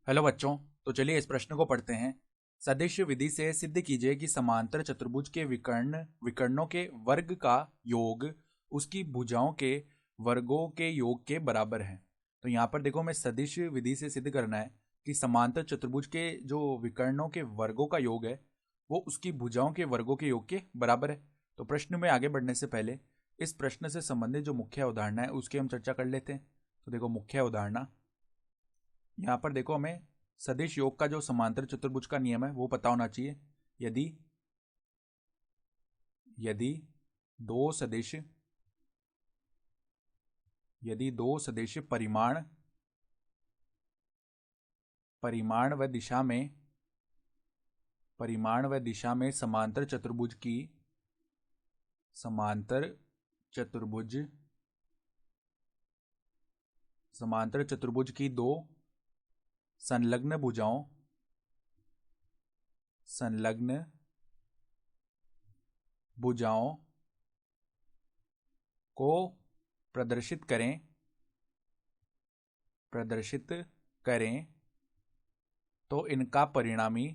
Hello बच्चों। तो चलिए इस प्रश्न को पढ़ते हैं। सदिश विधि से सिद्ध कीजिए कि समांतर चतुर्भुज के विकर्णों के वर्ग का योग उसकी भुजाओं के वर्गों के योग के बराबर है। तो यहाँ पर देखो, हमें सदिश विधि से सिद्ध करना है कि समांतर चतुर्भुज के जो विकर्णों के वर्गों का योग है वो उसकी भुजाओं के वर्गों के योग के बराबर है। तो प्रश्न में आगे बढ़ने से पहले इस प्रश्न से संबंधित जो मुख्य अवधारणा है उसकी हम चर्चा कर लेते हैं। तो देखो, मुख्य अवधारणा यहाँ पर देखो, हमें सदिश योग का जो समांतर चतुर्भुज का नियम है वो पता होना चाहिए। यदि यदि दो सदिश यदि दो सदिश परिमाण परिमाण व दिशा में समांतर चतुर्भुज समांतर चतुर्भुज की दो संलग्न भुजाओं को प्रदर्शित करें तो इनका परिणामी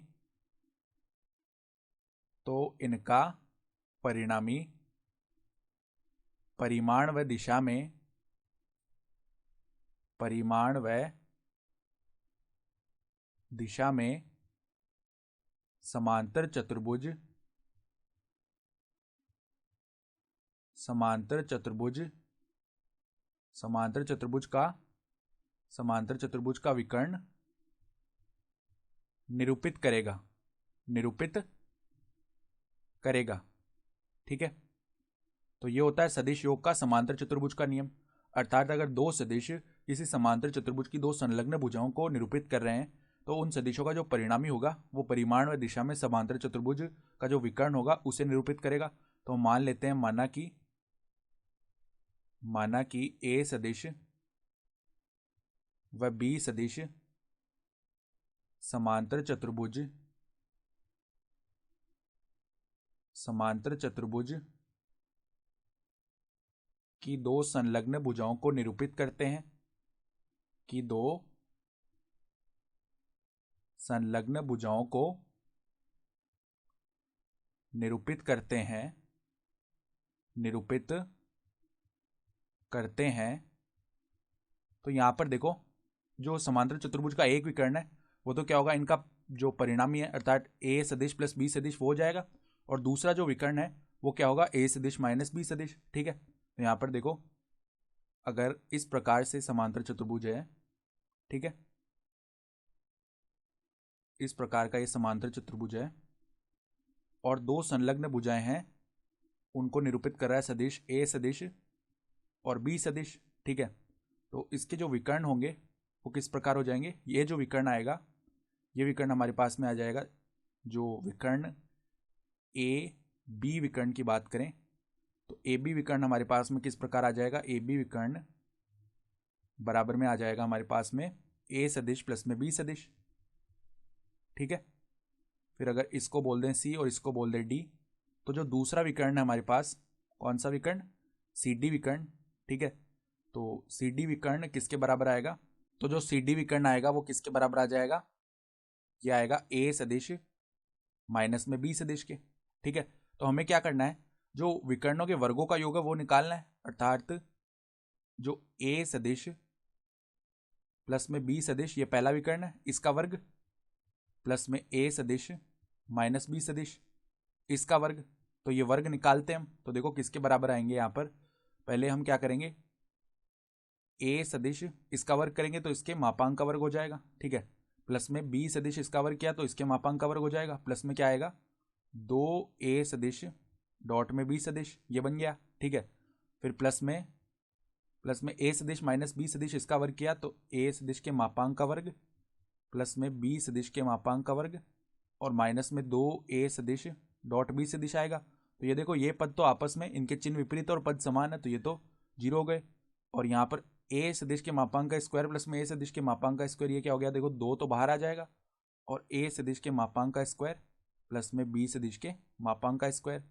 परिमाण व दिशा में समांतर चतुर्भुज का विकर्ण निरूपित करेगा। ठीक है। तो ये होता है सदिश योग का समांतर चतुर्भुज का नियम। अर्थात अगर दो सदिश किसी समांतर चतुर्भुज की दो संलग्न भुजाओं को निरूपित कर रहे हैं तो उन सदिशों का जो परिणामी होगा वो परिमाण व दिशा में समांतर चतुर्भुज का जो विकर्ण होगा उसे निरूपित करेगा। तो मान लेते हैं, माना कि ए सदिश व बी सदिश समांतर चतुर्भुज की दो संलग्न भुजाओं को निरूपित करते हैं तो यहां पर देखो, जो समांतर चतुर्भुज का एक विकर्ण है वो तो क्या होगा, इनका जो परिणामी है अर्थात ए सदिश प्लस बी सदिश वो हो जाएगा। और दूसरा जो विकर्ण है वो क्या होगा, ए सदिश माइनस बी सदिश। ठीक है। तो यहां पर देखो, अगर इस प्रकार से समांतर चतुर्भुज है, ठीक है, इस प्रकार का ये समांतर चतुर्भुज है और दो संलग्न भुजाएं हैं, उनको निरूपित कर रहा है सदिश ए सदिश और बी सदिश। ठीक है। तो इसके जो विकर्ण होंगे वो किस प्रकार हो जाएंगे, ये जो विकर्ण आएगा, ये विकर्ण हमारे पास में आ जाएगा। जो विकर्ण ए बी विकर्ण की बात करें तो ए बी विकर्ण हमारे पास में किस प्रकार आ जाएगा, ए बी विकर्ण बराबर में आ जाएगा हमारे पास में ए सदिश प्लस में बी सदिश। ठीक है। फिर अगर इसको बोल दें सी और इसको बोल दें डी, तो जो दूसरा विकर्ण है हमारे पास, कौन सा विकर्ण, सी डी विकर्ण। ठीक है। तो सी डी विकर्ण किसके बराबर आएगा, तो जो सी डी विकर्ण आएगा वो किसके बराबर आ जाएगा, ये आएगा ए सदिश माइनस में बी सदिश के। ठीक है। तो हमें क्या करना है, जो विकर्णों के वर्गों का योग है वो निकालना है। अर्थात जो ए सदिश प्लस में बी सदिश, ये पहला विकर्ण है, इसका वर्ग प्लस में ए सदिश माइनस बी सदिश, इसका वर्ग। तो ये वर्ग निकालते हैं हम, तो देखो किसके बराबर आएंगे। यहां पर पहले हम क्या करेंगे, ए सदिश इसका वर्ग करेंगे तो इसके मापांक का वर्ग हो जाएगा। ठीक है। प्लस में बी सदिश इसका वर्ग किया तो इसके मापांक का वर्ग हो जाएगा। प्लस में क्या आएगा, दो ए सदिश डॉट में बी सदिश, ये बन गया। ठीक है। फिर प्लस में ए सदिश माइनस बी सदिश इसका वर्ग किया तो ए सदिश के मापांक का वर्ग प्लस में बी सदिश के मापांक का वर्ग और माइनस में दो ए सदिश डॉट बी सदिश आएगा। तो ये देखो, ये पद तो आपस में इनके चिन्ह विपरीत और पद समान है, तो ये तो जीरो हो गए। और यहाँ पर ए सदिश के मापांक का स्क्वायर प्लस में ए सदिश के मापांक का स्क्वायर, ये क्या हो गया, देखो दो तो बाहर आ जाएगा और ए सदिश के मापांक का स्क्वायर प्लस में बी सदिश के मापांक का स्क्वायर।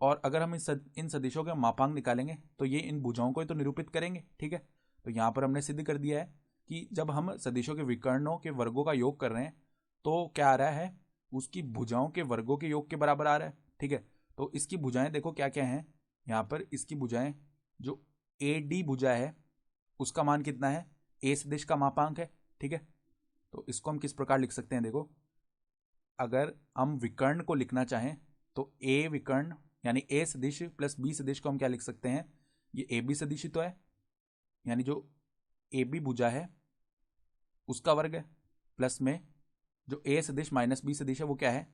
और अगर हम इन सदिशों के मापांक निकालेंगे तो ये इन भुजाओं को ही तो निरूपित करेंगे। ठीक है। तो यहाँ पर हमने सिद्ध कर दिया है कि जब हम सदिशों के विकर्णों के वर्गों का योग कर रहे हैं तो क्या आ रहा है, उसकी भुजाओं के वर्गों के योग के बराबर आ रहा है। ठीक है, तो इसकी भुजाएं देखो क्या क्या हैं यहाँ पर। इसकी भुजाएं, जो ए डी भुजा है उसका मान कितना है, ए सदिश का मापांक है। ठीक है, तो इसको हम किस प्रकार लिख सकते हैं, देखो अगर हम विकर्ण को लिखना चाहें तो ए विकर्ण यानी ए सदिश प्लस बी सदिश को हम क्या लिख सकते हैं, ये ए बी सदिश ही तो है, यानी जो ए बी भुजा है उसका वर्ग है, प्लस में जो ए सदिश माइनस बी सदिश है वो क्या है,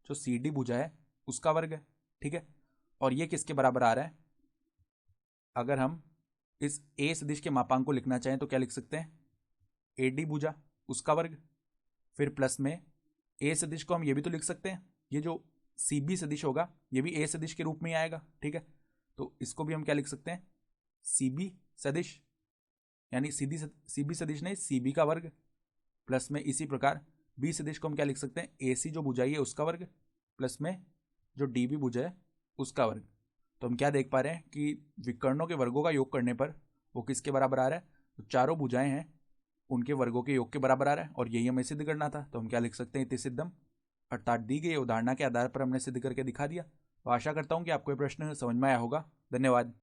जो सी डी भुजा है उसका वर्ग है। ठीक है, और ये किसके बराबर आ रहा है, अगर हम इस ए सदिश के मापांक को लिखना चाहें तो क्या लिख सकते हैं, ए डी भुजा उसका वर्ग, फिर प्लस में ए सदिश को हम ये भी तो लिख सकते हैं, ये जो सी बी सदिश होगा ये भी ए सदिश के रूप में ही आएगा। ठीक है, तो इसको भी हम क्या लिख सकते हैं, सी बी सदिश यानी सी बी सदिश नहीं सी बी का वर्ग, प्लस में इसी प्रकार बी सदिश को हम क्या लिख सकते हैं, ए सी जो भुजाई है उसका वर्ग, प्लस में जो डी बी भुजा है उसका वर्ग। तो हम क्या देख पा रहे हैं कि विकर्णों के वर्गों का योग करने पर वो किसके बराबर आ रहा है, तो चारों भुजाएं हैं उनके वर्गों के योग के बराबर आ रहा है, और यही हमें सिद्ध करना था। तो हम क्या लिख सकते हैं, इति सिद्धम, अर्थात दी गई उदाहरणा के आधार पर हमने सिद्ध करके दिखा दिया। तो आशा करता हूँ कि आपको ये प्रश्न समझ में आया होगा। धन्यवाद।